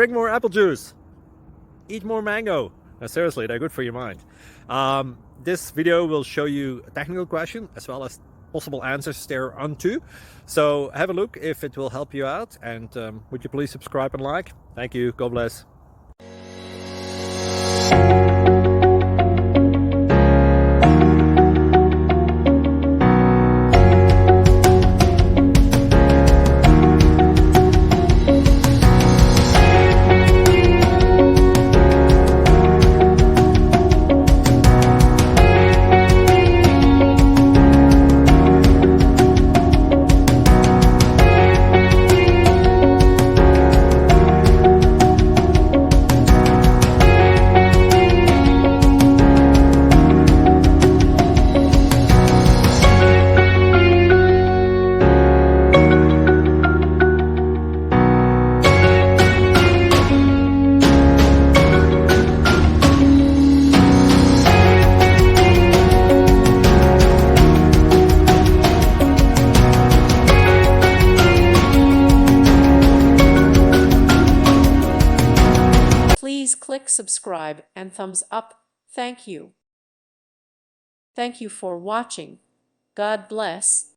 drink more apple juice, eat more mango. No, seriously, they're good for your mind. This video will show you a technical question as well as possible answers thereunto. So have a look if it will help you out, and would you please subscribe and like? Thank you. God bless. Please click subscribe and thumbs up. Thank you. Thank you for watching. God bless.